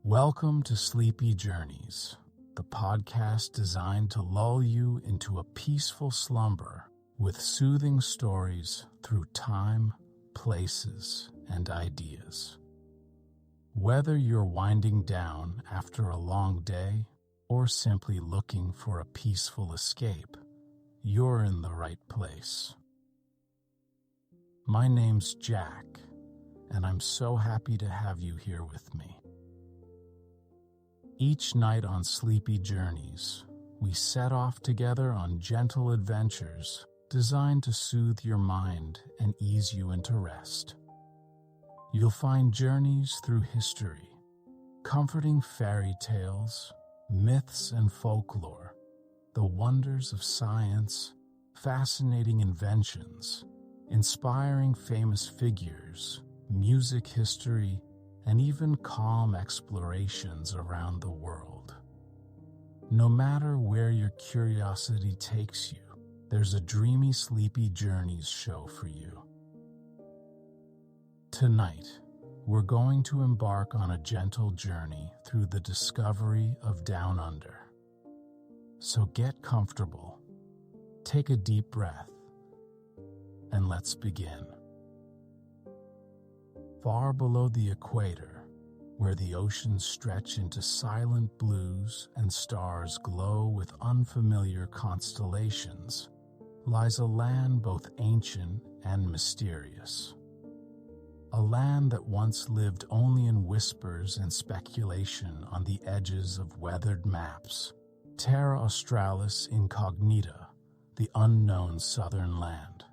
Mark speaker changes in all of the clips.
Speaker 1: Welcome to Sleepy Journeys, the podcast designed to lull you into a peaceful slumber with soothing stories through time, places, and ideas. Whether you're winding down after a long day or simply looking for a peaceful escape, you're in the right place. My name's Jack, and I'm so happy to have you here with me. Each night on Sleepy Journeys, we set off together on gentle adventures designed to soothe your mind and ease you into rest. You'll find journeys through history, comforting fairy tales, myths and folklore, the wonders of science, fascinating inventions, inspiring famous figures, music history, and even calm explorations around the world. No matter where your curiosity takes you, there's a dreamy Sleepy Journeys show for you. Tonight, we're going to embark on a gentle journey through the discovery of Down Under. So get comfortable, take a deep breath, and let's begin. Far below the equator, where the oceans stretch into silent blues and stars glow with unfamiliar constellations, lies a land both ancient and mysterious. A land that once lived only in whispers and speculation on the edges of weathered maps, Terra Australis Incognita, the unknown southern land.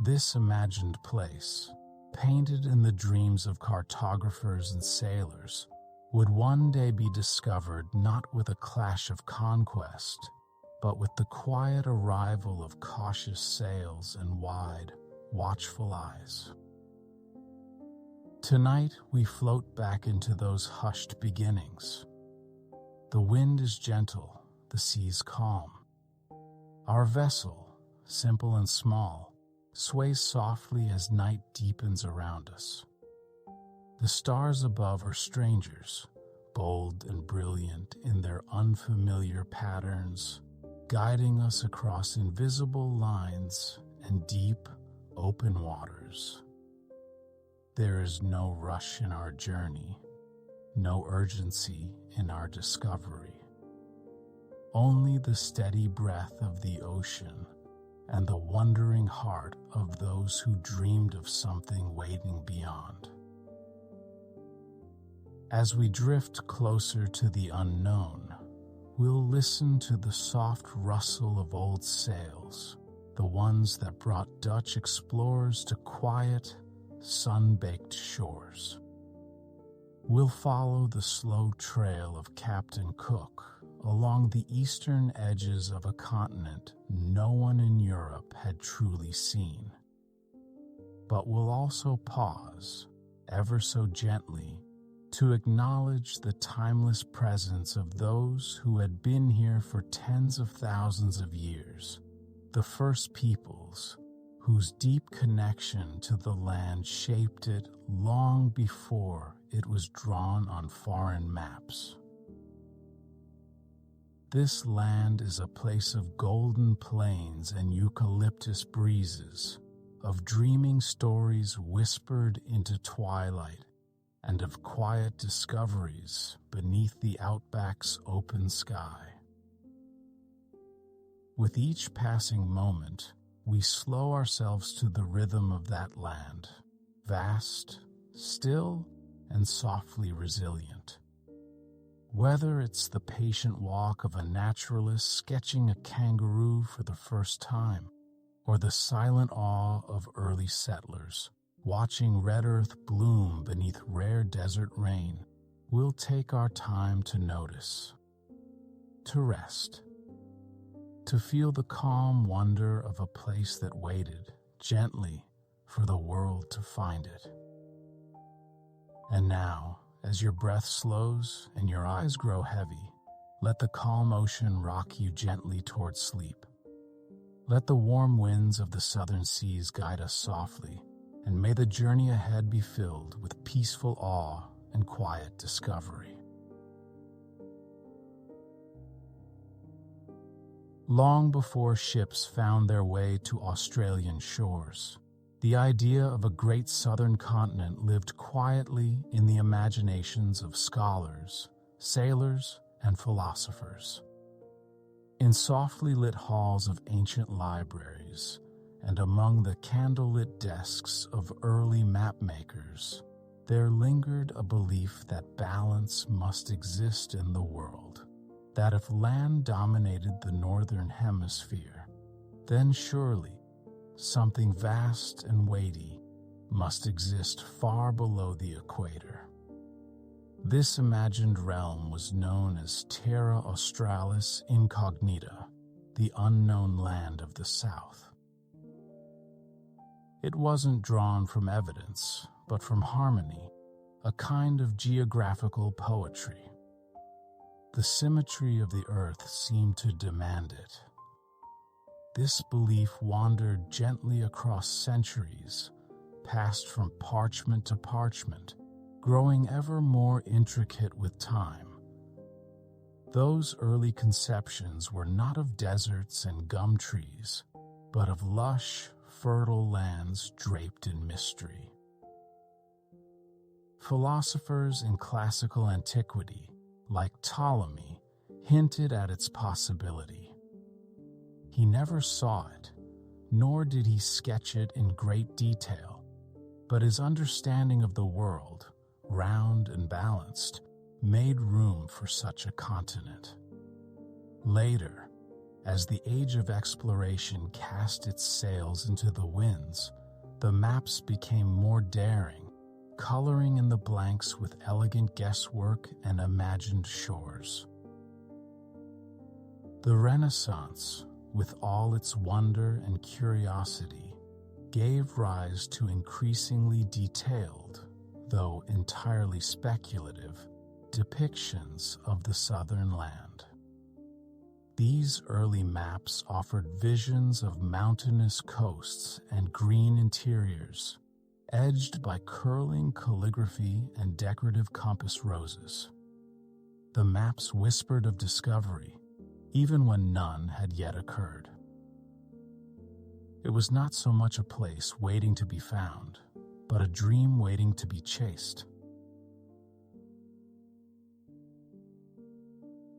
Speaker 1: This imagined place, painted in the dreams of cartographers and sailors, would one day be discovered not with a clash of conquest, but with the quiet arrival of cautious sails and wide, watchful eyes. Tonight, we float back into those hushed beginnings. The wind is gentle, the sea's calm. Our vessel, simple and small, sways softly as night deepens around us. The stars above are strangers, bold and brilliant in their unfamiliar patterns, guiding us across invisible lines and deep, open waters. There is no rush in our journey, no urgency in our discovery. Only the steady breath of the ocean and the wondering heart of those who dreamed of something waiting beyond. As we drift closer to the unknown, we'll listen to the soft rustle of old sails, the ones that brought Dutch explorers to quiet, sun-baked shores. We'll follow the slow trail of Captaincook along the eastern edges of a continent no one in Europe had truly seen. But we'll also pause, ever so gently, to acknowledge the timeless presence of those who had been here for tens of thousands of years, the first peoples, whose deep connection to the land shaped it long before it was drawn on foreign maps. This land is a place of golden plains and eucalyptus breezes, of dreaming stories whispered into twilight, and of quiet discoveries beneath the outback's open sky. With each passing moment, we slow ourselves to the rhythm of that land, vast, still, and softly resilient. Whether it's the patient walk of a naturalist sketching a kangaroo for the first time, or the silent awe of early settlers watching red earth bloom beneath rare desert rain, we'll take our time to notice, to rest, to feel the calm wonder of a place that waited gently for the world to find it. And now, as your breath slows and your eyes grow heavy, let the calm ocean rock you gently towards sleep. Let the warm winds of the southern seas guide us softly, and may the journey ahead be filled with peaceful awe and quiet discovery. Long before ships found their way to Australian shores, the idea of a great southern continent lived quietly in the imaginations of scholars, sailors, and philosophers. In softly lit halls of ancient libraries and among the candlelit desks of early mapmakers, there lingered a belief that balance must exist in the world, that if land dominated the northern hemisphere, then surely something vast and weighty must exist far below the equator. This imagined realm was known as Terra Australis Incognita, the unknown land of the South. It wasn't drawn from evidence, but from harmony, a kind of geographical poetry. The symmetry of the earth seemed to demand it. This belief wandered gently across centuries, passed from parchment to parchment, growing ever more intricate with time. Those early conceptions were not of deserts and gum trees, but of lush, fertile lands draped in mystery. Philosophers in classical antiquity, like Ptolemy, hinted at its possibility. He never saw it, nor did he sketch it in great detail, but his understanding of the world, round and balanced, made room for such a continent. Later, as the age of exploration cast its sails into the winds, the maps became more daring, coloring in the blanks with elegant guesswork and imagined shores. The Renaissance, with all its wonder and curiosity, gave rise to increasingly detailed, though entirely speculative, depictions of the southern land. These early maps offered visions of mountainous coasts and green interiors, edged by curling calligraphy and decorative compass roses. The maps whispered of discovery, even when none had yet occurred. It was not so much a place waiting to be found, but a dream waiting to be chased.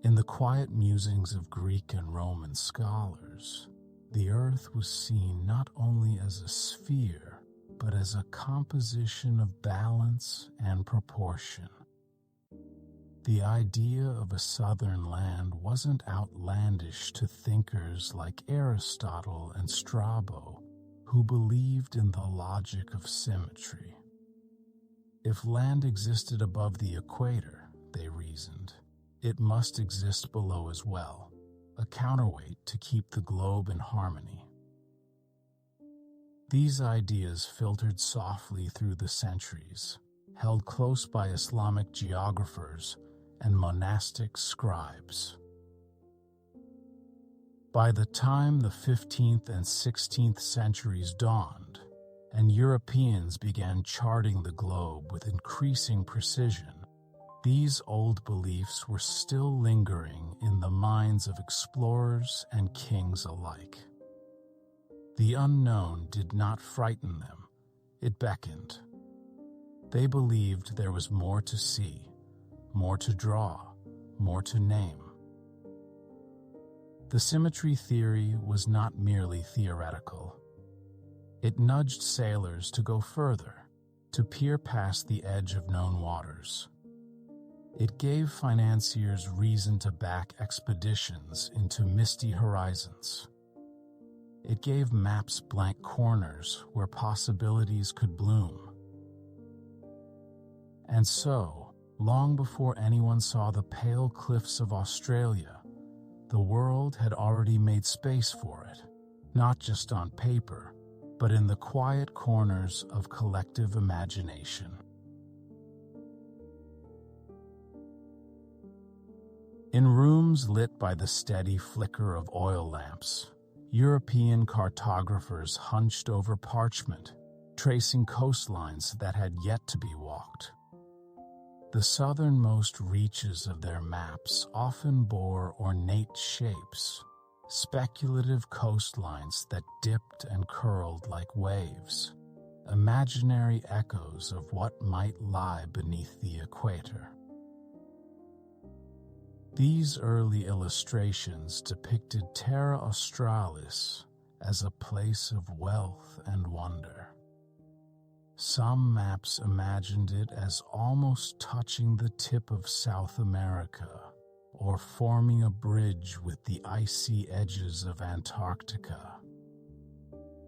Speaker 1: In the quiet musings of Greek and Roman scholars, the earth was seen not only as a sphere, but as a composition of balance and proportion. The idea of a southern land wasn't outlandish to thinkers like Aristotle and Strabo, who believed in the logic of symmetry. If land existed above the equator, they reasoned, it must exist below as well, a counterweight to keep the globe in harmony. These ideas filtered softly through the centuries, held close by Islamic geographers and monastic scribes. By the time the 15th and 16th centuries dawned, and Europeans began charting the globe with increasing precision, these old beliefs were still lingering in the minds of explorers and kings alike. The unknown did not frighten them, it beckoned. They believed there was more to see, more to draw, more to name. The symmetry theory was not merely theoretical. It nudged sailors to go further, to peer past the edge of known waters. It gave financiers reason to back expeditions into misty horizons. It gave maps blank corners where possibilities could bloom. And so, long before anyone saw the pale cliffs of Australia, the world had already made space for it, not just on paper, but in the quiet corners of collective imagination. In rooms lit by the steady flicker of oil lamps, European cartographers hunched over parchment, tracing coastlines that had yet to be walked. The southernmost reaches of their maps often bore ornate shapes, speculative coastlines that dipped and curled like waves, imaginary echoes of what might lie beneath the equator. These early illustrations depicted Terra Australis as a place of wealth and wonder. Some maps imagined it as almost touching the tip of South America or forming a bridge with the icy edges of Antarctica.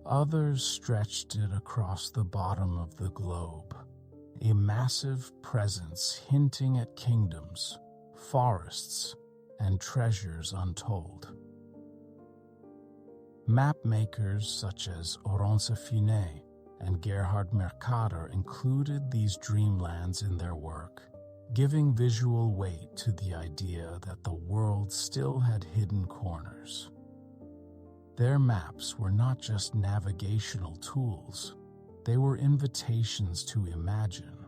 Speaker 1: Others stretched it across the bottom of the globe, a massive presence hinting at kingdoms, forests, and treasures untold. Map makers such as Oronce Finet and Gerhard Mercator included these dreamlands in their work, giving visual weight to the idea that the world still had hidden corners. Their maps were not just navigational tools, they were invitations to imagine.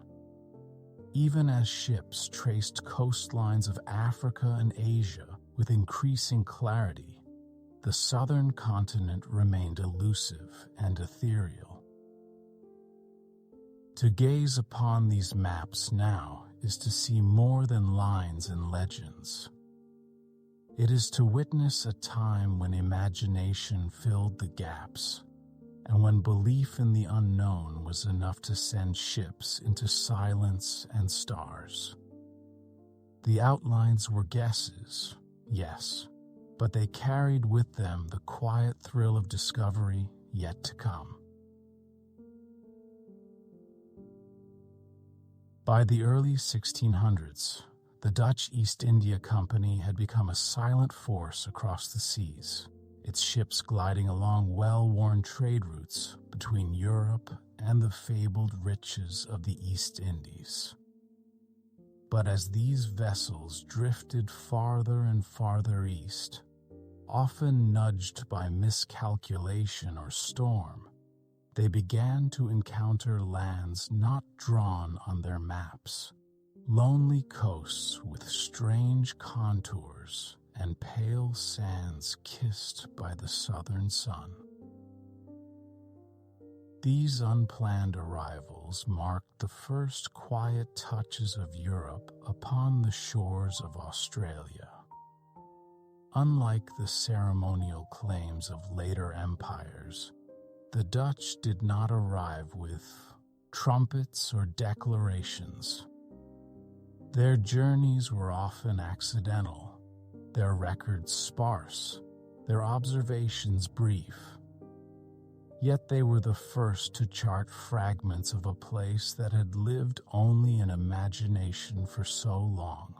Speaker 1: Even as ships traced coastlines of Africa and Asia with increasing clarity, the southern continent remained elusive and ethereal. To gaze upon these maps now is to see more than lines and legends. It is to witness a time when imagination filled the gaps, and when belief in the unknown was enough to send ships into silence and stars. The outlines were guesses, yes, but they carried with them the quiet thrill of discovery yet to come. By the early 1600s, the Dutch East India Company had become a silent force across the seas, its ships gliding along well-worn trade routes between Europe and the fabled riches of the East Indies. But as these vessels drifted farther and farther east, often nudged by miscalculation or storm, they began to encounter lands not drawn on their maps, lonely coasts with strange contours and pale sands kissed by the southern sun. These unplanned arrivals marked the first quiet touches of Europe upon the shores of Australia. Unlike the ceremonial claims of later empires, the Dutch did not arrive with trumpets or declarations. Their journeys were often accidental, their records sparse, their observations brief. Yet they were the first to chart fragments of a place that had lived only in imagination for so long.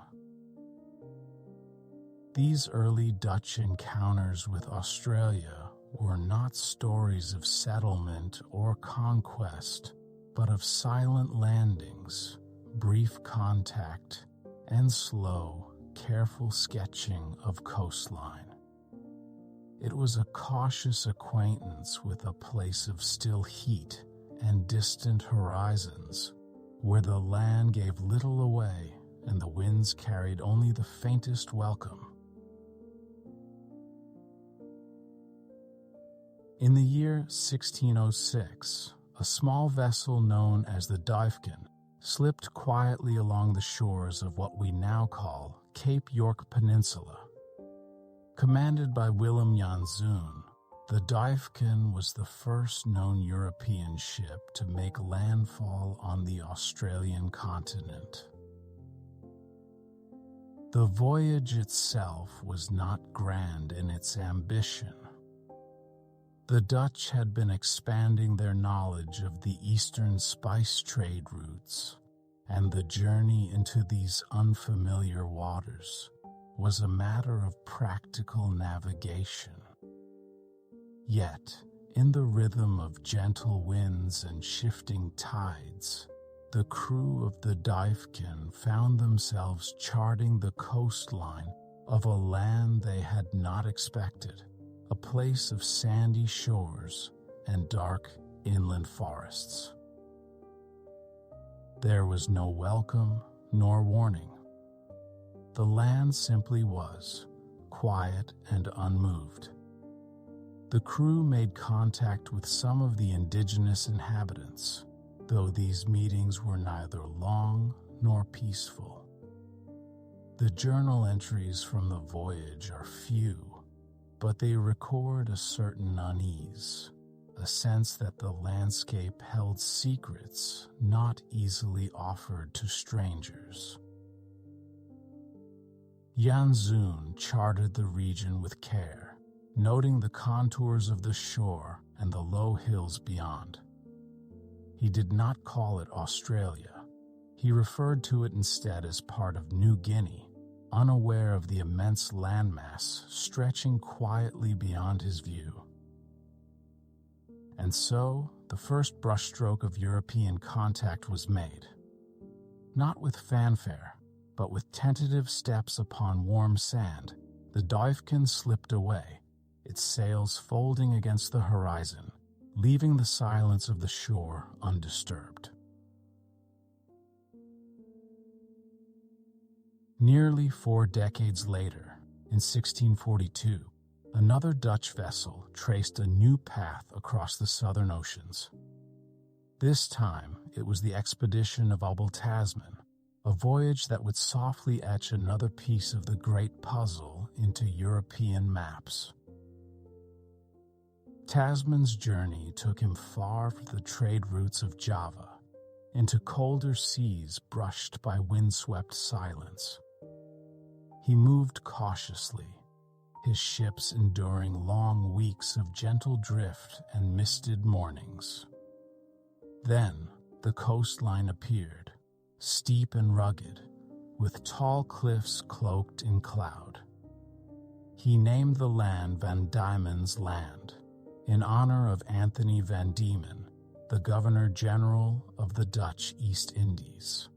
Speaker 1: These early Dutch encounters with Australia were not stories of settlement or conquest, but of silent landings, brief contact, and slow, careful sketching of coastline. It was a cautious acquaintance with a place of still heat and distant horizons, where the land gave little away and the winds carried only the faintest welcome. In the year 1606, a small vessel known as the Duifken slipped quietly along the shores of what we now call Cape York Peninsula. Commanded by Willem Janszoon, the Duifken was the first known European ship to make landfall on the Australian continent. The voyage itself was not grand in its ambition. The Dutch had been expanding their knowledge of the eastern spice trade routes, and the journey into these unfamiliar waters was a matter of practical navigation. Yet, in the rhythm of gentle winds and shifting tides, the crew of the Duifken found themselves charting the coastline of a land they had not expected, a place of sandy shores and dark inland forests. There was no welcome, nor warning. The land simply was, quiet and unmoved. The crew made contact with some of the indigenous inhabitants, though these meetings were neither long nor peaceful. The journal entries from the voyage are few, but they record a certain unease, a sense that the landscape held secrets not easily offered to strangers. Yanzun charted the region with care, noting the contours of the shore and the low hills beyond. He did not call it Australia. He referred to it instead as part of New Guinea, unaware of the immense landmass stretching quietly beyond his view. And so, the first brushstroke of European contact was made. Not with fanfare, but with tentative steps upon warm sand, the Dolphin slipped away, its sails folding against the horizon, leaving the silence of the shore undisturbed. Nearly 4 decades later, in 1642, another Dutch vessel traced a new path across the southern oceans. This time, it was the expedition of Abel Tasman, a voyage that would softly etch another piece of the great puzzle into European maps. Tasman's journey took him far from the trade routes of Java, into colder seas brushed by windswept silence. He moved cautiously, his ships enduring long weeks of gentle drift and misted mornings. Then the coastline appeared, steep and rugged, with tall cliffs cloaked in cloud. He named the land Van Diemen's Land, in honor of Anthony van Diemen, the Governor-General of the Dutch East Indies.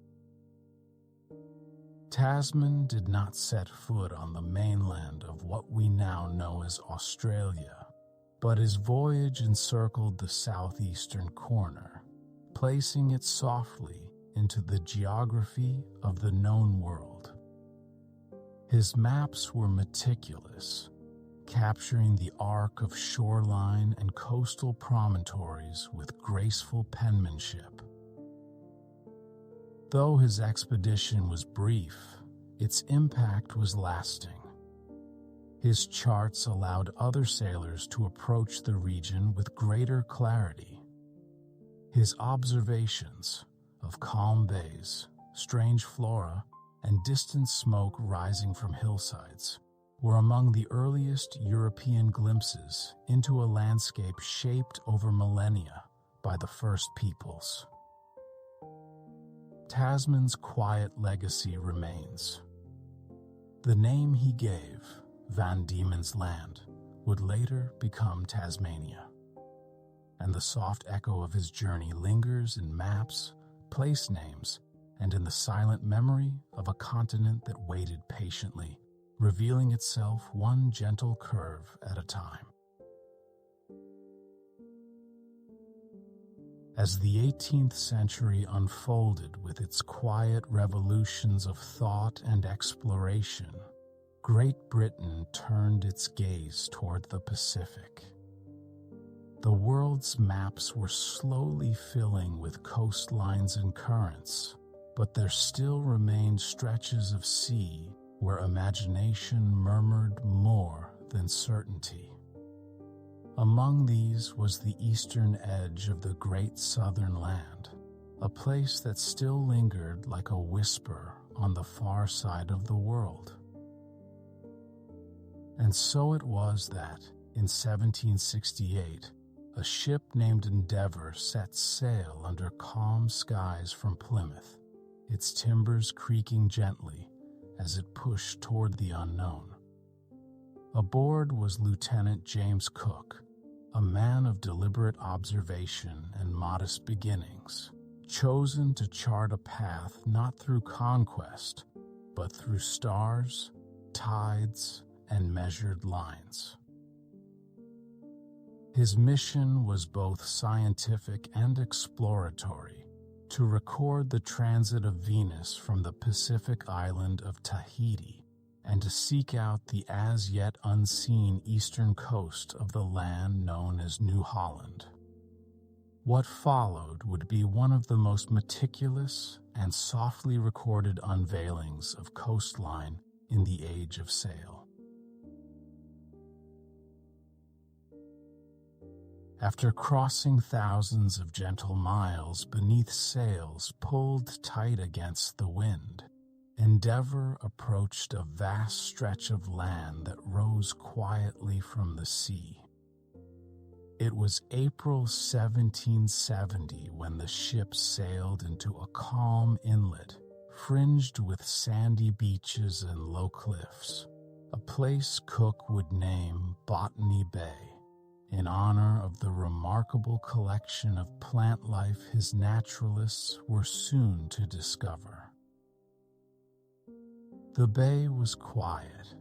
Speaker 1: Tasman did not set foot on the mainland of what we now know as Australia, but his voyage encircled the southeastern corner, placing it softly into the geography of the known world. His maps were meticulous, capturing the arc of shoreline and coastal promontories with graceful penmanship. Though his expedition was brief, its impact was lasting. His charts allowed other sailors to approach the region with greater clarity. His observations of calm bays, strange flora, and distant smoke rising from hillsides were among the earliest European glimpses into a landscape shaped over millennia by the first peoples. Tasman's quiet legacy remains. The name he gave, Van Diemen's Land, would later become Tasmania, and the soft echo of his journey lingers in maps, place names, and in the silent memory of a continent that waited patiently, revealing itself one gentle curve at a time. As the 18th century unfolded with its quiet revolutions of thought and exploration, Great Britain turned its gaze toward the Pacific. The world's maps were slowly filling with coastlines and currents, but there still remained stretches of sea where imagination murmured more than certainty. Among these was the eastern edge of the great southern land, a place that still lingered like a whisper on the far side of the world. And so it was that, in 1768, a ship named Endeavour set sail under calm skies from Plymouth, its timbers creaking gently as it pushed toward the unknown. Aboard was Lieutenant James Cook, a man of deliberate observation and modest beginnings, chosen to chart a path not through conquest, but through stars, tides, and measured lines. His mission was both scientific and exploratory, to record the transit of Venus from the Pacific island of Tahiti and to seek out the as yet unseen eastern coast of the land known as New Holland. What followed would be one of the most meticulous and softly recorded unveilings of coastline in the age of sail. After crossing thousands of gentle miles beneath sails pulled tight against the wind, Endeavour approached a vast stretch of land that rose quietly from the sea. It was April 1770 when the ship sailed into a calm inlet fringed with sandy beaches and low cliffs, a place Cook would name Botany Bay, in honor of the remarkable collection of plant life his naturalists were soon to discover. The bay was quiet,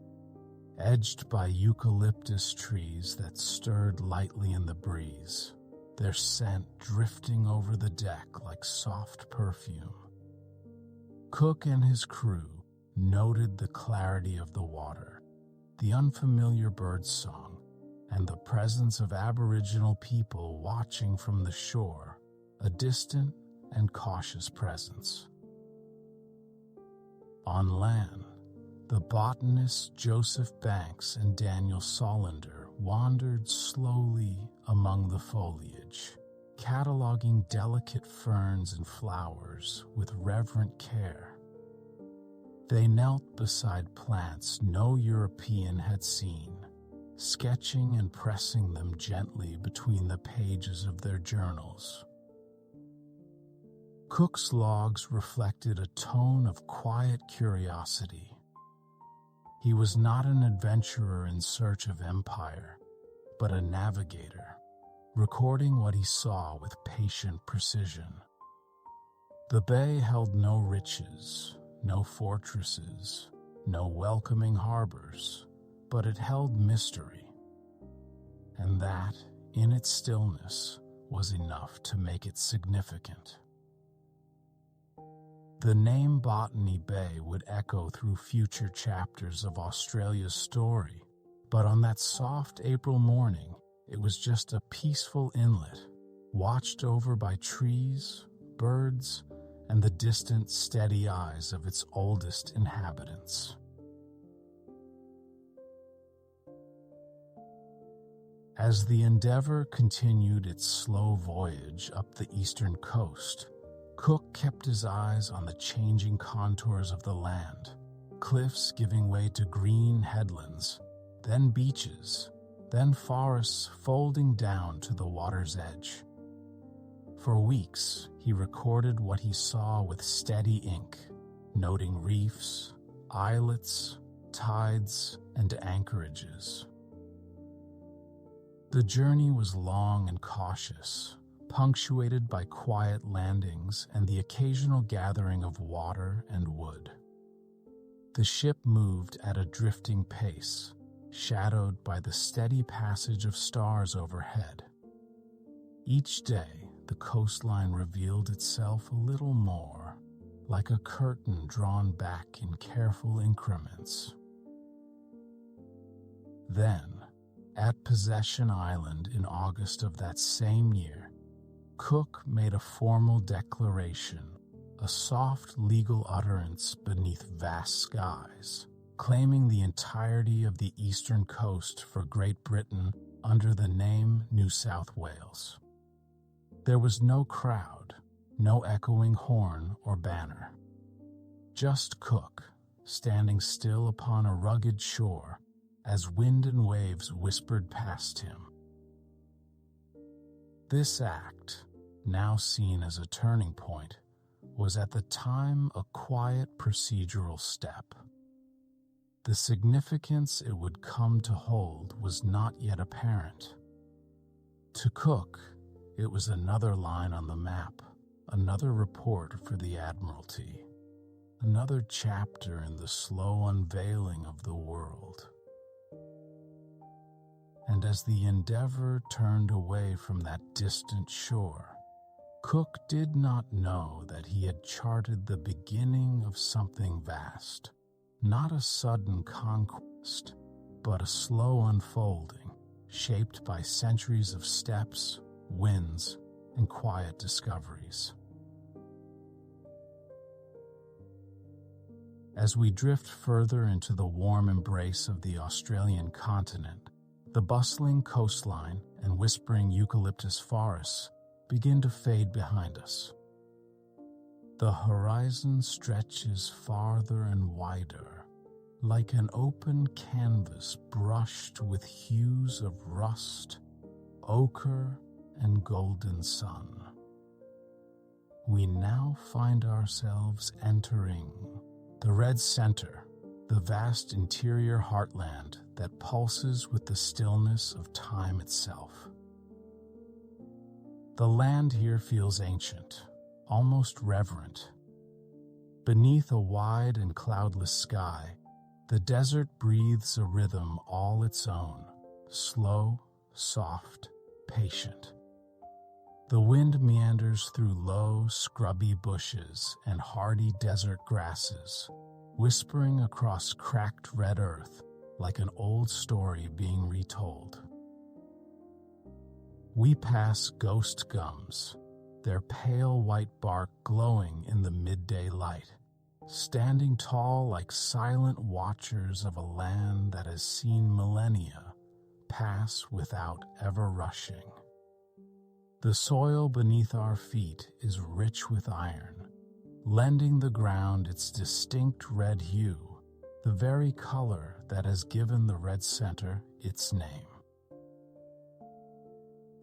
Speaker 1: edged by eucalyptus trees that stirred lightly in the breeze, their scent drifting over the deck like soft perfume. Cook and his crew noted the clarity of the water, the unfamiliar birdsong, and the presence of Aboriginal people watching from the shore, a distant and cautious presence. On land, the botanists Joseph Banks and Daniel Solander wandered slowly among the foliage, cataloging delicate ferns and flowers with reverent care. They knelt beside plants no European had seen, sketching and pressing them gently between the pages of their journals. Cook's logs reflected a tone of quiet curiosity. He was not an adventurer in search of empire, but a navigator, recording what he saw with patient precision. The bay held no riches, no fortresses, no welcoming harbors, but it held mystery, and that, in its stillness, was enough to make it significant. The name Botany Bay would echo through future chapters of Australia's story, but on that soft April morning, it was just a peaceful inlet, watched over by trees, birds, and the distant, steady eyes of its oldest inhabitants. As the Endeavour continued its slow voyage up the eastern coast, Cook kept his eyes on the changing contours of the land, cliffs giving way to green headlands, then beaches, then forests folding down to the water's edge. For weeks, he recorded what he saw with steady ink, noting reefs, islets, tides, and anchorages. The journey was long and cautious, punctuated by quiet landings and the occasional gathering of water and wood. The ship moved at a drifting pace, shadowed by the steady passage of stars overhead. Each day, the coastline revealed itself a little more, like a curtain drawn back in careful increments. Then, at Possession Island in August of that same year, Cook made a formal declaration, a soft legal utterance beneath vast skies, claiming the entirety of the eastern coast for Great Britain under the name New South Wales. There was no crowd, no echoing horn or banner. Just Cook, standing still upon a rugged shore as wind and waves whispered past him. This act, now seen as a turning point, was at the time a quiet procedural step. The significance it would come to hold was not yet apparent. To Cook, it was another line on the map, another report for the Admiralty, another chapter in the slow unveiling of the world. And as the Endeavour turned away from that distant shore, Cook did not know that he had charted the beginning of something vast, not a sudden conquest, but a slow unfolding, shaped by centuries of steps, winds, and quiet discoveries. As we drift further into the warm embrace of the Australian continent, the bustling coastline and whispering eucalyptus forests begin to fade behind us. The horizon stretches farther and wider, like an open canvas brushed with hues of rust, ochre, and golden sun. We now find ourselves entering the red center, the vast interior heartland that pulses with the stillness of time itself. The land here feels ancient, almost reverent. Beneath a wide and cloudless sky, the desert breathes a rhythm all its own, slow, soft, patient. The wind meanders through low, scrubby bushes and hardy desert grasses, whispering across cracked red earth like an old story being retold. We pass ghost gums, their pale white bark glowing in the midday light, standing tall like silent watchers of a land that has seen millennia pass without ever rushing. The soil beneath our feet is rich with iron, lending the ground its distinct red hue, the very color that has given the red center its name.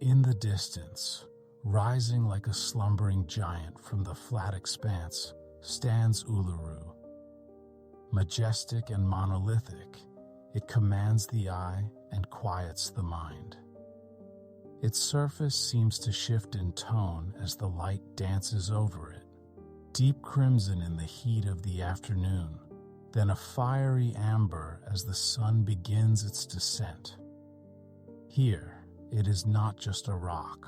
Speaker 1: In the distance, rising like a slumbering giant from the flat expanse, stands Uluru. Majestic and monolithic, it commands the eye and quiets the mind. Its surface seems to shift in tone as the light dances over it, deep crimson in the heat of the afternoon, then a fiery amber as the sun begins its descent. Here, it is not just a rock.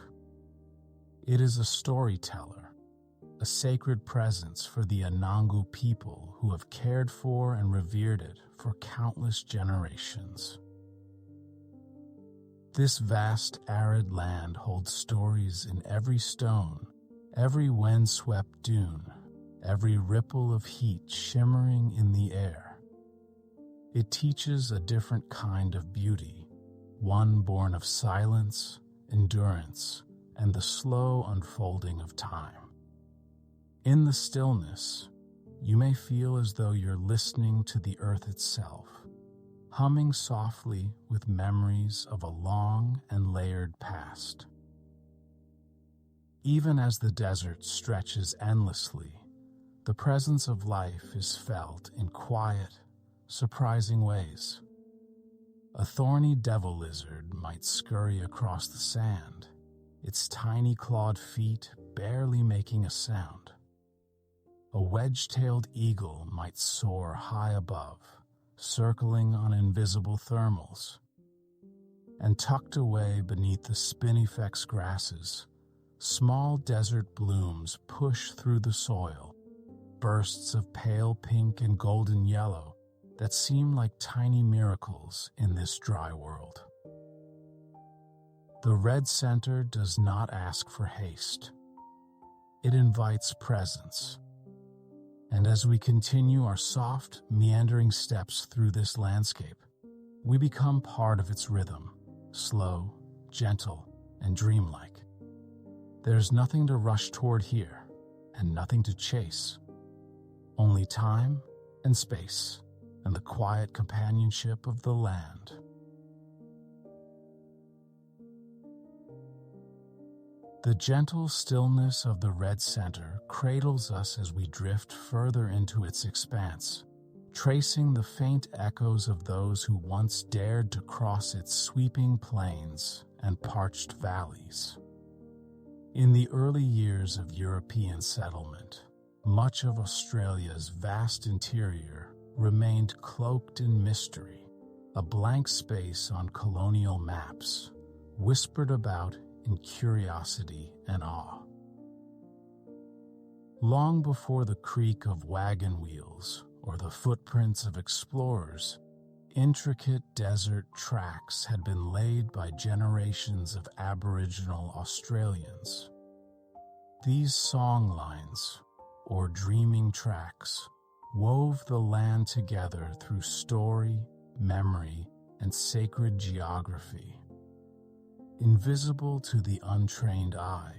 Speaker 1: It is a storyteller, a sacred presence for the Anangu people who have cared for and revered it for countless generations. This vast, arid land holds stories in every stone, every wind-swept dune, every ripple of heat shimmering in the air. It teaches a different kind of beauty, one born of silence, endurance, and the slow unfolding of time. In the stillness, you may feel as though you're listening to the earth itself, humming softly with memories of a long and layered past. Even as the desert stretches endlessly, the presence of life is felt in quiet, surprising ways. A thorny devil lizard might scurry across the sand, its tiny clawed feet barely making a sound. A wedge-tailed eagle might soar high above, circling on invisible thermals. And tucked away beneath the spinifex grasses, small desert blooms push through the soil, bursts of pale pink and golden yellow that seem like tiny miracles in this dry world. The red center does not ask for haste. It invites presence. And as we continue our soft, meandering steps through this landscape, we become part of its rhythm, slow, gentle, and dreamlike. There's nothing to rush toward here, and nothing to chase. Only time and space, and the quiet companionship of the land. The gentle stillness of the red center cradles us as we drift further into its expanse, tracing the faint echoes of those who once dared to cross its sweeping plains and parched valleys. In the early years of European settlement, much of Australia's vast interior remained cloaked in mystery, a blank space on colonial maps, whispered about in curiosity and awe. Long before the creak of wagon wheels or the footprints of explorers, intricate desert tracks had been laid by generations of Aboriginal Australians. These songlines, or dreaming tracks, wove the land together through story, memory, and sacred geography. Invisible to the untrained eye,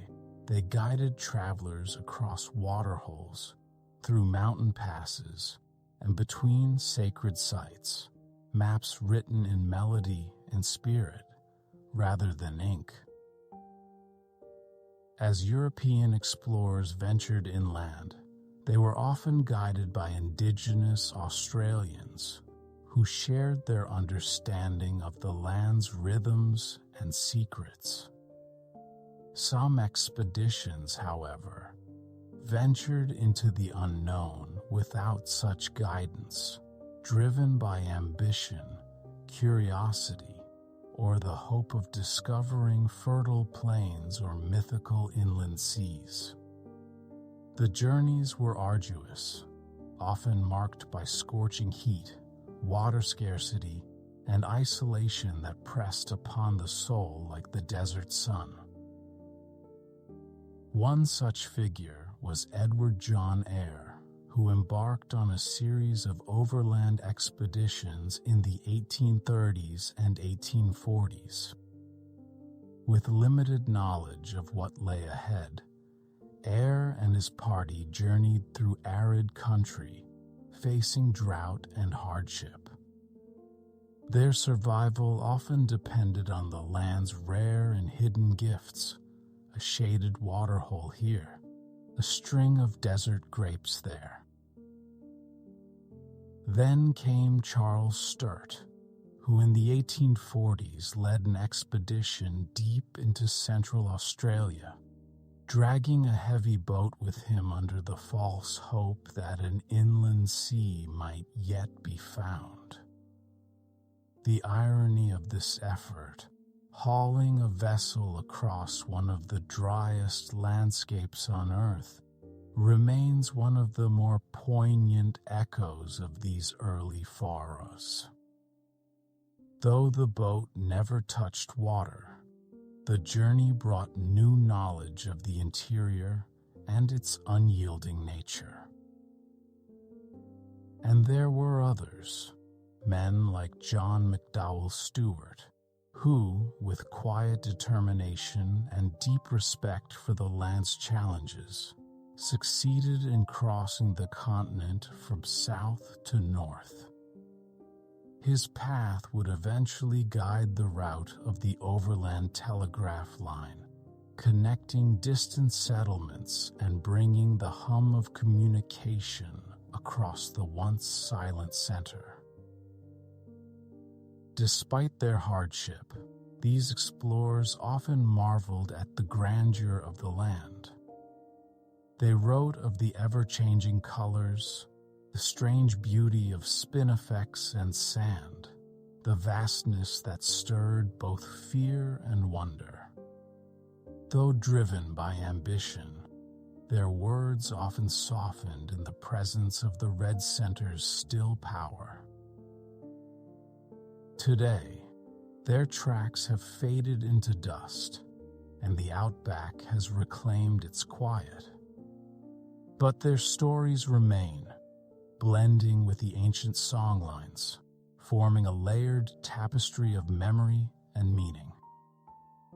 Speaker 1: they guided travelers across waterholes, through mountain passes, and between sacred sites, maps written in melody and spirit rather than ink. As European explorers ventured inland, they were often guided by indigenous Australians who shared their understanding of the land's rhythms and secrets. Some expeditions, however, ventured into the unknown without such guidance, driven by ambition, curiosity, or the hope of discovering fertile plains or mythical inland seas. The journeys were arduous, often marked by scorching heat, water scarcity, and isolation that pressed upon the soul like the desert sun. One such figure was Edward John Eyre, who embarked on a series of overland expeditions in the 1830s and 1840s. With limited knowledge of what lay ahead, Eyre and his party journeyed through arid country, facing drought and hardship. Their survival often depended on the land's rare and hidden gifts, a shaded waterhole here, a string of desert grapes there. Then came Charles Sturt, who in the 1840s led an expedition deep into Central Australia, dragging a heavy boat with him under the false hope that an inland sea might yet be found. The irony of this effort, hauling a vessel across one of the driest landscapes on Earth, remains one of the more poignant echoes of these early forays. Though the boat never touched water, the journey brought new knowledge of the interior and its unyielding nature. And there were others, men like John McDowell Stewart, who, with quiet determination and deep respect for the land's challenges, succeeded in crossing the continent from south to north. His path would eventually guide the route of the overland telegraph line, connecting distant settlements and bringing the hum of communication across the once silent center. Despite their hardship, these explorers often marveled at the grandeur of the land. They wrote of the ever-changing colors, the strange beauty of spinifex and sand, the vastness that stirred both fear and wonder. Though driven by ambition, their words often softened in the presence of the Red Center's still power. Today, their tracks have faded into dust, and the outback has reclaimed its quiet. But their stories remain, blending with the ancient songlines, forming a layered tapestry of memory and meaning.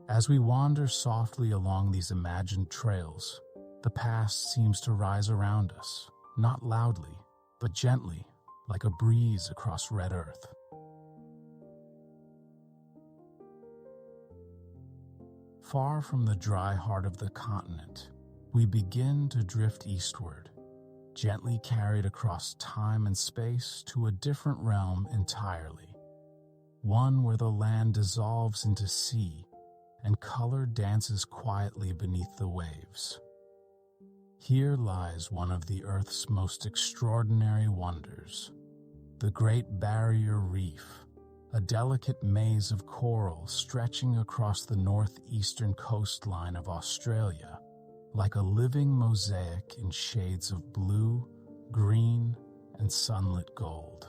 Speaker 1: As we wander softly along these imagined trails, the past seems to rise around us, not loudly, but gently, like a breeze across red earth. Far from the dry heart of the continent, we begin to drift eastward, gently carried across time and space to a different realm entirely, one where the land dissolves into sea and color dances quietly beneath the waves. Here lies one of the Earth's most extraordinary wonders, the Great Barrier Reef, a delicate maze of coral stretching across the northeastern coastline of Australia, like a living mosaic in shades of blue, green, and sunlit gold.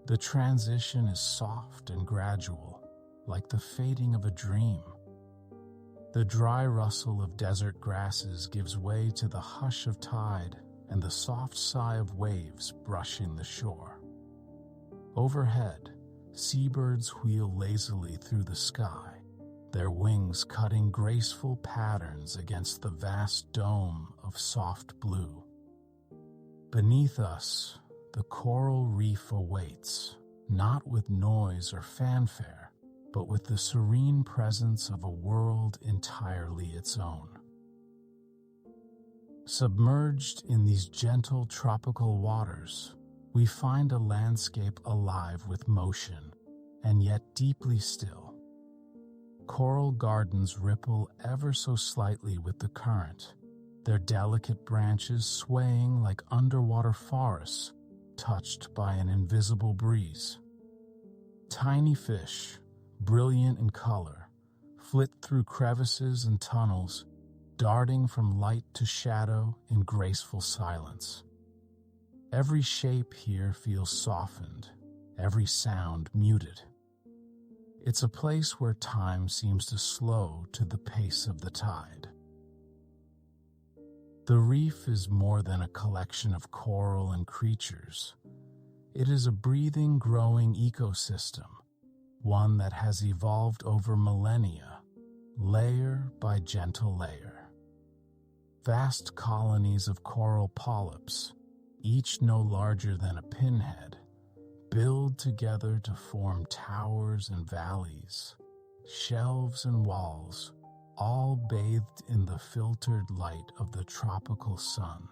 Speaker 1: The transition is soft and gradual, like the fading of a dream. The dry rustle of desert grasses gives way to the hush of tide and the soft sigh of waves brushing the shore. Overhead, seabirds wheel lazily through the sky, their wings cutting graceful patterns against the vast dome of soft blue. Beneath us, the coral reef awaits, not with noise or fanfare, but with the serene presence of a world entirely its own. Submerged in these gentle tropical waters, we find a landscape alive with motion, and yet deeply still. Coral gardens ripple ever so slightly with the current, their delicate branches swaying like underwater forests touched by an invisible breeze. Tiny fish, brilliant in color, flit through crevices and tunnels, darting from light to shadow in graceful silence. Every shape here feels softened, every sound muted. It's a place where time seems to slow to the pace of the tide. The reef is more than a collection of coral and creatures. It is a breathing, growing ecosystem, one that has evolved over millennia, layer by gentle layer. Vast colonies of coral polyps, each no larger than a pinhead, build together to form towers and valleys, shelves and walls, all bathed in the filtered light of the tropical sun.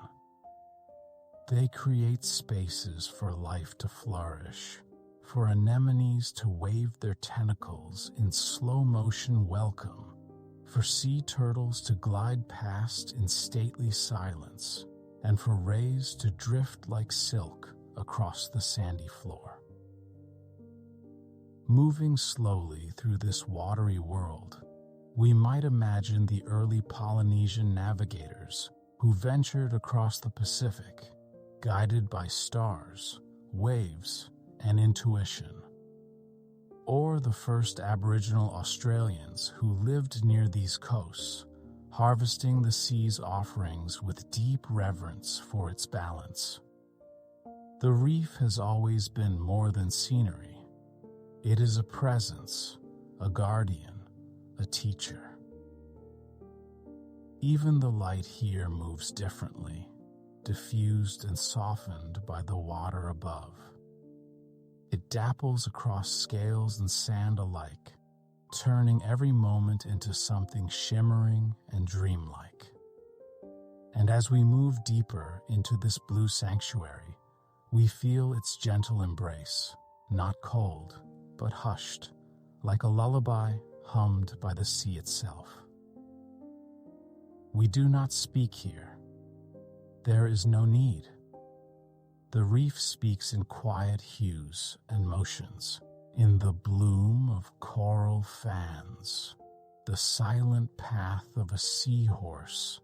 Speaker 1: They create spaces for life to flourish, for anemones to wave their tentacles in slow motion welcome, for sea turtles to glide past in stately silence, and for rays to drift like silk across the sandy floor. Moving slowly through this watery world, we might imagine the early Polynesian navigators who ventured across the Pacific, guided by stars, waves, and intuition. Or the first Aboriginal Australians who lived near these coasts, harvesting the sea's offerings with deep reverence for its balance. The reef has always been more than scenery. It is a presence, a guardian, a teacher. Even the light here moves differently, diffused and softened by the water above. It dapples across scales and sand alike, turning every moment into something shimmering and dreamlike. And as we move deeper into this blue sanctuary, we feel its gentle embrace, not cold, but hushed, like a lullaby hummed by the sea itself. We do not speak here. There is no need. The reef speaks in quiet hues and motions, in the bloom of coral fans, the silent path of a seahorse,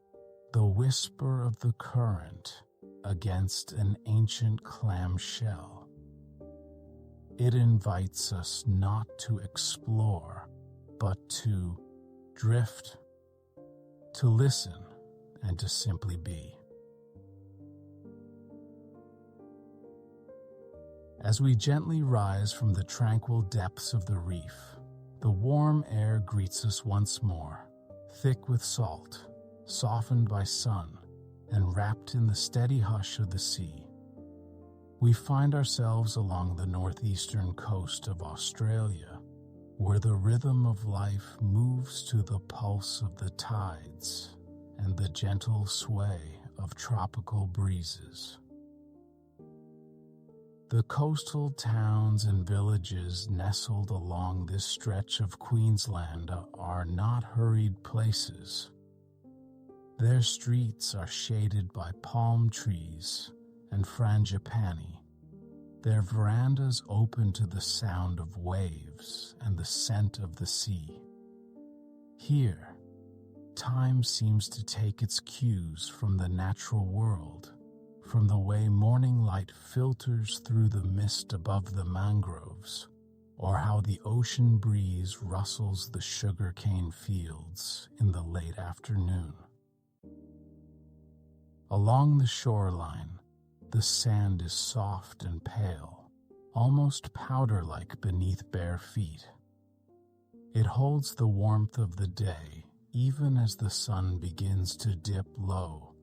Speaker 1: the whisper of the current against an ancient clam shell. It invites us not to explore, but to drift, to listen, and to simply be. As we gently rise from the tranquil depths of the reef, the warm air greets us once more, thick with salt, softened by sun, and wrapped in the steady hush of the sea. We find ourselves along the northeastern coast of Australia, where the rhythm of life moves to the pulse of the tides and the gentle sway of tropical breezes. The coastal towns and villages nestled along this stretch of Queensland are not hurried places. Their streets are shaded by palm trees and frangipani, their verandas open to the sound of waves and the scent of the sea. Here, Time seems to take its cues from the natural world, from the way morning light filters through the mist above the mangroves, or how the ocean breeze rustles the sugarcane fields in the late afternoon. Along the shoreline, the sand is soft and pale, almost powder-like beneath bare feet. It holds the warmth of the day even as the sun begins to dip low,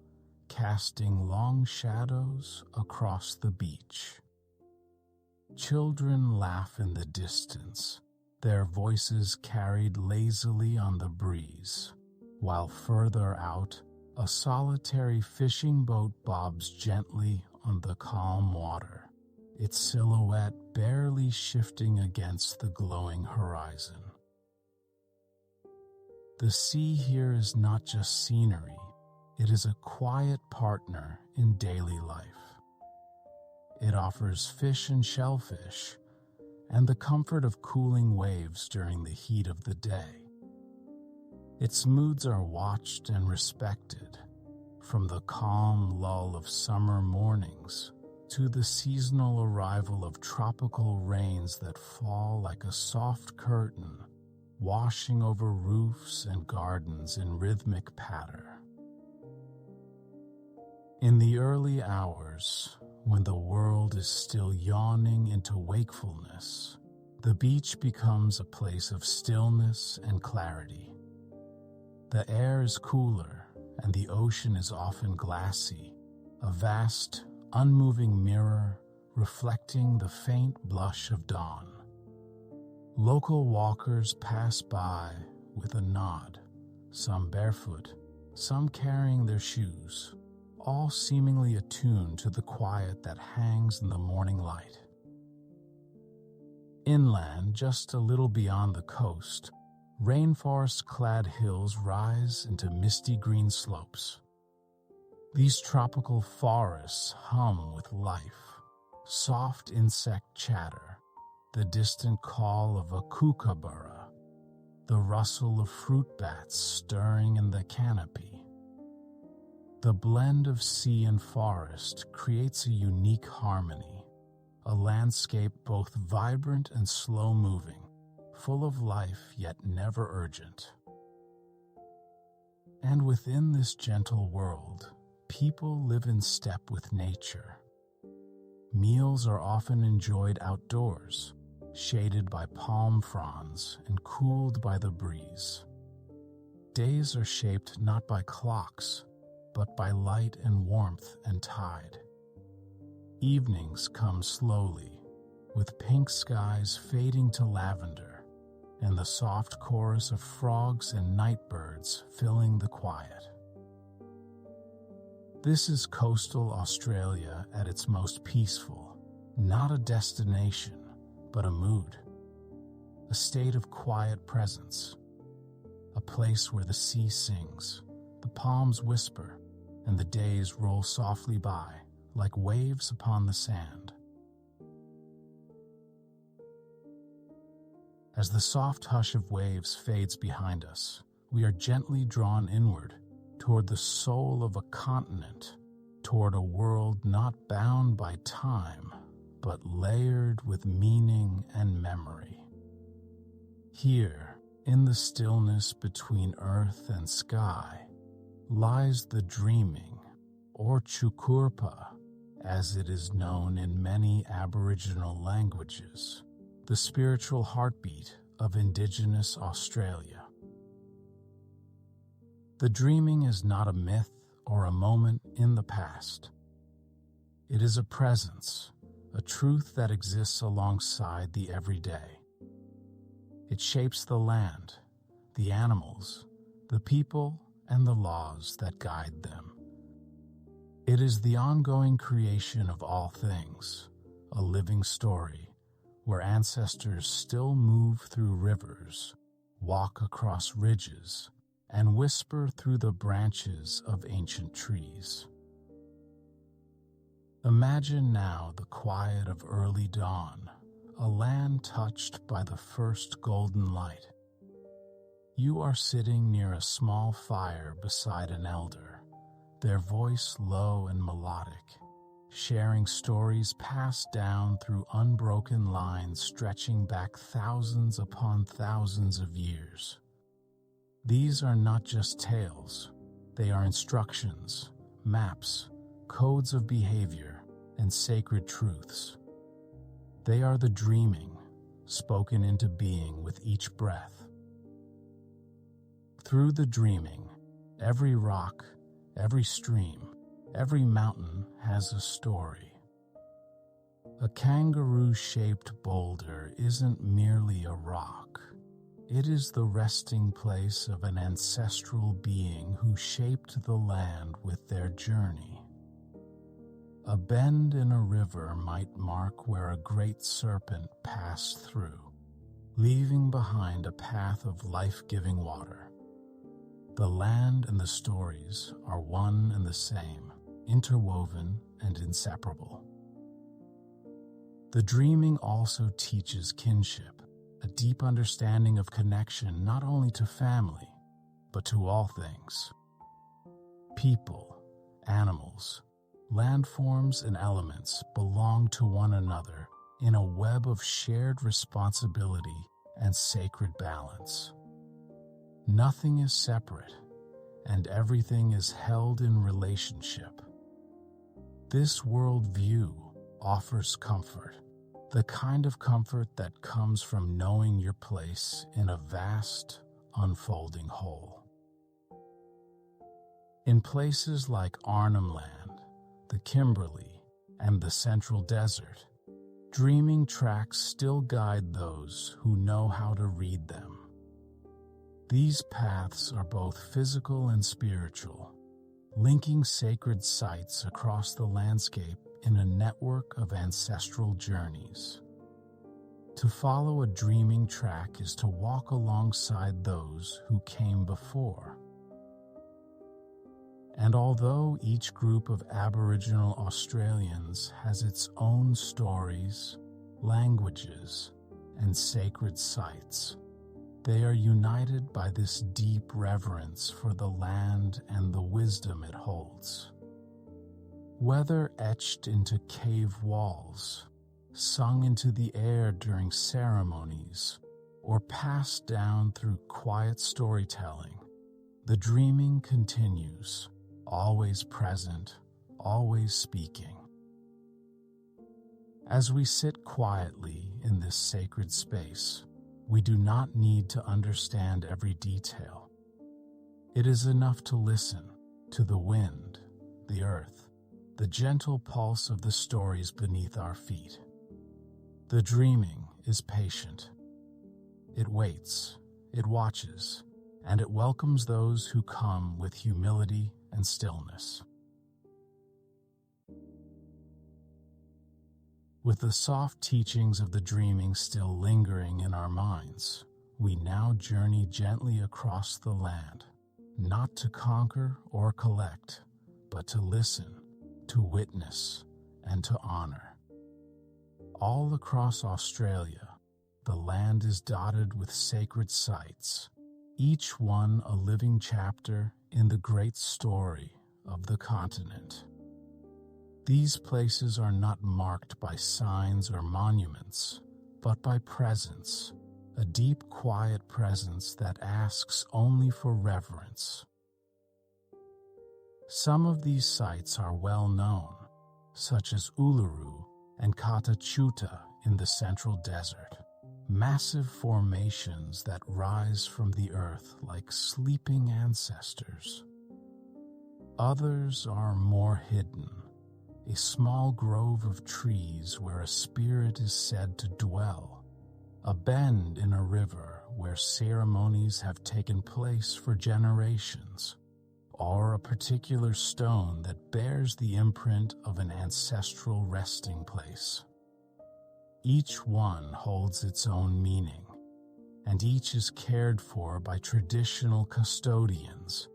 Speaker 1: casting long shadows across the beach. Children laugh in the distance, their voices carried lazily on the breeze, while further out, a solitary fishing boat bobs gently on the calm water, its silhouette barely shifting against the glowing horizon. The sea here is not just scenery, it is a quiet partner in daily life. It offers fish and shellfish, and the comfort of cooling waves during the heat of the day. Its moods are watched and respected, from the calm lull of summer mornings to the seasonal arrival of tropical rains that fall like a soft curtain, washing over roofs and gardens in rhythmic patter. In the early hours, when the world is still yawning into wakefulness, the beach becomes a place of stillness and clarity. The air is cooler, and the ocean is often glassy, a vast, unmoving mirror reflecting the faint blush of dawn. Local walkers pass by with a nod, some barefoot, some carrying their shoes, all seemingly attuned to the quiet that hangs in the morning light. Inland, just a little beyond the coast, rainforest-clad hills rise into misty green slopes. These tropical forests hum with life, soft insect chatter, the distant call of a kookaburra, the rustle of fruit bats stirring in the canopy. The blend of sea and forest creates a unique harmony, a landscape both vibrant and slow-moving, full of life yet never urgent. And within this gentle world, people live in step with nature. Meals are often enjoyed outdoors, shaded by palm fronds and cooled by the breeze. Days are shaped not by clocks, but by light and warmth and tide. Evenings come slowly, with pink skies fading to lavender, and the soft chorus of frogs and nightbirds filling the quiet. This is coastal Australia at its most peaceful, not a destination, but a mood, a state of quiet presence, a place where the sea sings, the palms whisper, and the days roll softly by like waves upon the sand. As the soft hush of waves fades behind us, we are gently drawn inward toward the soul of a continent, toward a world not bound by time, but layered with meaning and memory. Here, in the stillness between earth and sky, lies the dreaming, or chukurpa, as it is known in many Aboriginal languages, the spiritual heartbeat of Indigenous Australia. The dreaming is not a myth or a moment in the past. It is a presence, a truth that exists alongside the everyday. It shapes the land, the animals, the people, and the laws that guide them. It is the ongoing creation of all things, a living story where ancestors still move through rivers, walk across ridges, and whisper through the branches of ancient trees. Imagine now the quiet of early dawn, a land touched by the first golden light. You are sitting near a small fire beside an elder, their voice low and melodic, sharing stories passed down through unbroken lines stretching back thousands upon thousands of years. These are not just tales, they are instructions, maps, codes of behavior, and sacred truths. They are the dreaming, spoken into being with each breath. Through the dreaming, every rock, every stream, every mountain has a story. A kangaroo-shaped boulder isn't merely a rock. It is the resting place of an ancestral being who shaped the land with their journey. A bend in a river might mark where a great serpent passed through, leaving behind a path of life-giving water. The land and the stories are one and the same, interwoven and inseparable. The dreaming also teaches kinship, a deep understanding of connection not only to family, but to all things. People, animals, landforms, and elements belong to one another in a web of shared responsibility and sacred balance. Nothing is separate, and everything is held in relationship. This worldview offers comfort, the kind of comfort that comes from knowing your place in a vast, unfolding whole. In places like Arnhem Land, the Kimberley, and the Central Desert, dreaming tracks still guide those who know how to read them. These paths are both physical and spiritual, linking sacred sites across the landscape in a network of ancestral journeys. To follow a dreaming track is to walk alongside those who came before. And although each group of Aboriginal Australians has its own stories, languages, and sacred sites, they are united by this deep reverence for the land and the wisdom it holds. Whether etched into cave walls, sung into the air during ceremonies, or passed down through quiet storytelling, the dreaming continues, always present, always speaking. As we sit quietly in this sacred space, we do not need to understand every detail. It is enough to listen to the wind, the earth, the gentle pulse of the stories beneath our feet. The dreaming is patient. It waits, it watches, and it welcomes those who come with humility and stillness. With the soft teachings of the dreaming still lingering in our minds, we now journey gently across the land, not to conquer or collect, but to listen, to witness, and to honor. All across Australia, the land is dotted with sacred sites, each one a living chapter in the great story of the continent. These places are not marked by signs or monuments, but by presence, a deep, quiet presence that asks only for reverence. Some of these sites are well known, such as Uluru and Katachuta in the Central Desert, massive formations that rise from the earth like sleeping ancestors. Others are more hidden, a small grove of trees where a spirit is said to dwell, a bend in a river where ceremonies have taken place for generations, or a particular stone that bears the imprint of an ancestral resting place. Each one holds its own meaning, and each is cared for by traditional custodians,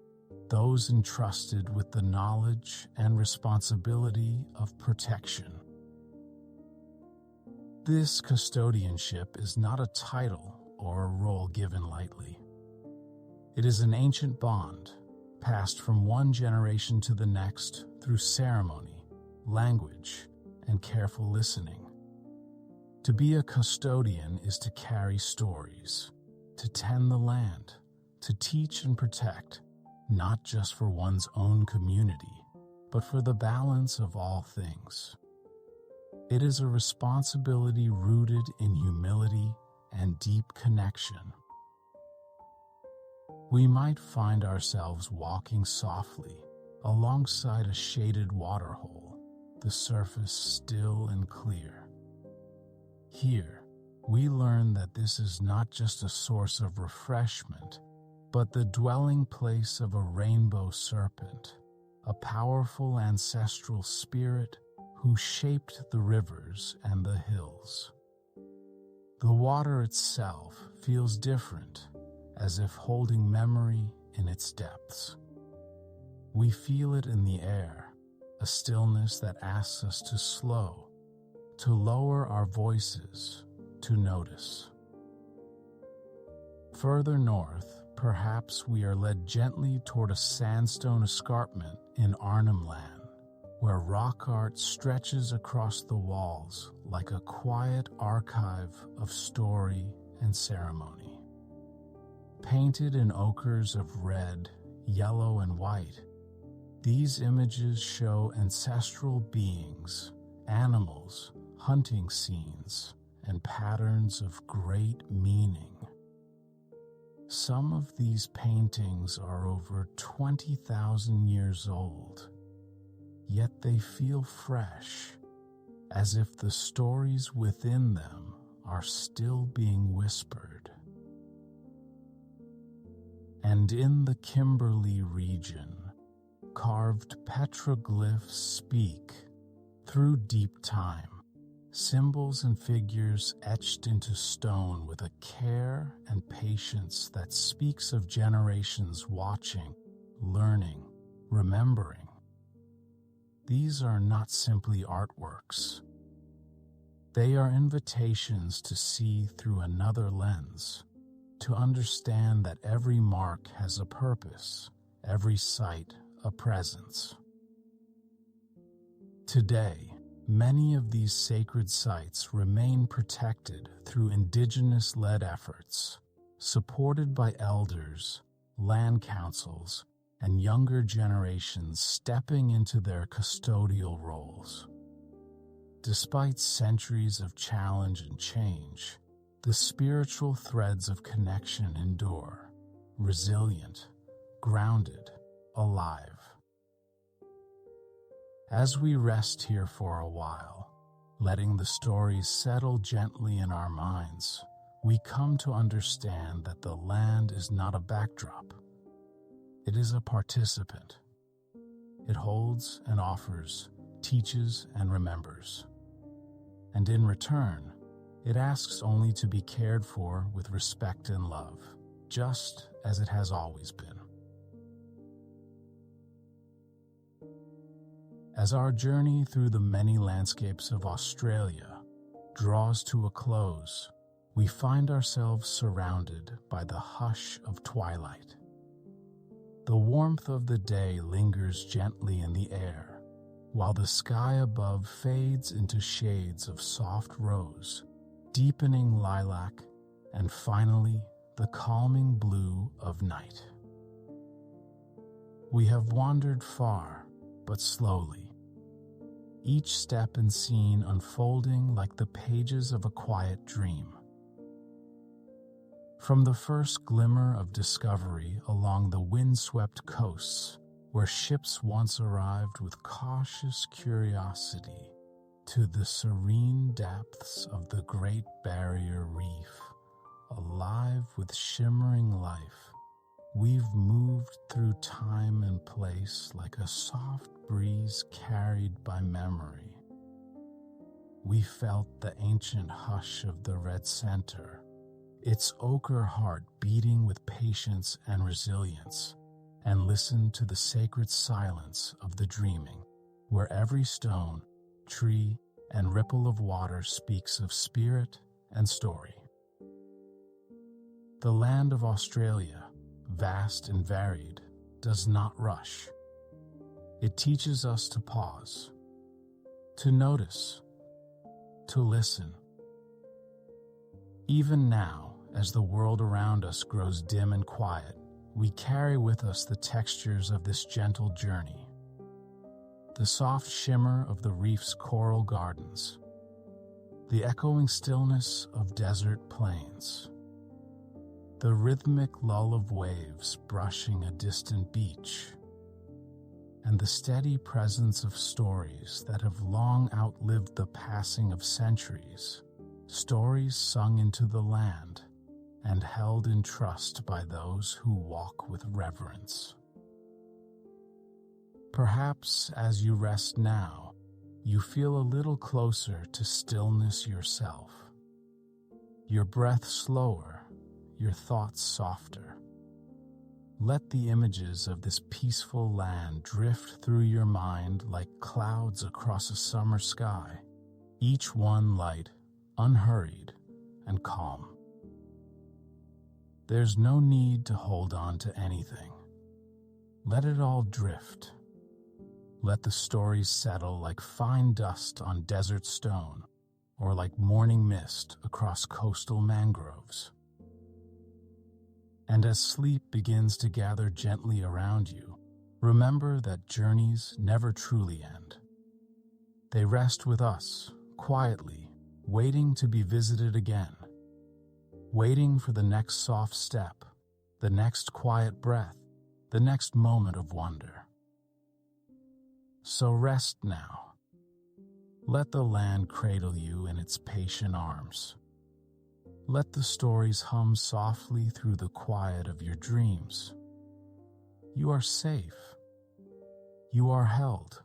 Speaker 1: those entrusted with the knowledge and responsibility of protection. This custodianship is not a title or a role given lightly. It is an ancient bond, passed from one generation to the next through ceremony, language, and careful listening. To be a custodian is to carry stories, to tend the land, to teach and protect, not just for one's own community, but for the balance of all things. It is a responsibility rooted in humility and deep connection. We might find ourselves walking softly alongside a shaded waterhole, the surface still and clear. Here, we learn that this is not just a source of refreshment, but the dwelling place of a rainbow serpent, a powerful ancestral spirit who shaped the rivers and the hills. The water itself feels different, as if holding memory in its depths. We feel it in the air, a stillness that asks us to slow, to lower our voices, to notice. Further north, perhaps we are led gently toward a sandstone escarpment in Arnhem Land, where rock art stretches across the walls like a quiet archive of story and ceremony. Painted in ochres of red, yellow, and white, these images show ancestral beings, animals, hunting scenes, and patterns of great meaning. Some of these paintings are over 20,000 years old, yet they feel fresh, as if the stories within them are still being whispered. And in the Kimberley region, carved petroglyphs speak through deep time, symbols and figures etched into stone with a care and patience that speaks of generations watching, learning, remembering. These are not simply artworks. They are invitations to see through another lens, to understand that every mark has a purpose, every site a presence. Today, many of these sacred sites remain protected through indigenous-led efforts, supported by elders, land councils, and younger generations stepping into their custodial roles. Despite centuries of challenge and change, the spiritual threads of connection endure, resilient, grounded, alive. As we rest here for a while, letting the stories settle gently in our minds, we come to understand that the land is not a backdrop. It is a participant. It holds and offers, teaches and remembers. And in return, it asks only to be cared for with respect and love, just as it has always been. As our journey through the many landscapes of Australia draws to a close, we find ourselves surrounded by the hush of twilight. The warmth of the day lingers gently in the air, while the sky above fades into shades of soft rose, deepening lilac, and finally the calming blue of night. We have wandered far, but slowly, each step and scene unfolding like the pages of a quiet dream. From the first glimmer of discovery along the windswept coasts, where ships once arrived with cautious curiosity, to the serene depths of the Great Barrier Reef, alive with shimmering life, we've moved through time and place like a soft breeze carried by memory. We felt the ancient hush of the red center, its ochre heart beating with patience and resilience, and listened to the sacred silence of the dreaming, where every stone, tree, and ripple of water speaks of spirit and story. The land of Australia, vast and varied, does not rush. It teaches us to pause, to notice, to listen. Even now, as the world around us grows dim and quiet, we carry with us the textures of this gentle journey. The soft shimmer of the reef's coral gardens, the echoing stillness of desert plains, the rhythmic lull of waves brushing a distant beach, and the steady presence of stories that have long outlived the passing of centuries, stories sung into the land and held in trust by those who walk with reverence. Perhaps as you rest now, you feel a little closer to stillness yourself. Your breath slower, your thoughts softer. Let the images of this peaceful land drift through your mind like clouds across a summer sky, each one light, unhurried, and calm. There's no need to hold on to anything. Let it all drift. Let the stories settle like fine dust on desert stone or like morning mist across coastal mangroves. And as sleep begins to gather gently around you, remember that journeys never truly end. They rest with us, quietly, waiting to be visited again, waiting for the next soft step, the next quiet breath, the next moment of wonder. So rest now. Let the land cradle you in its patient arms. Let the stories hum softly through the quiet of your dreams. You are safe. You are held.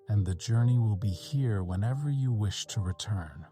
Speaker 1: And the journey will be here whenever you wish to return.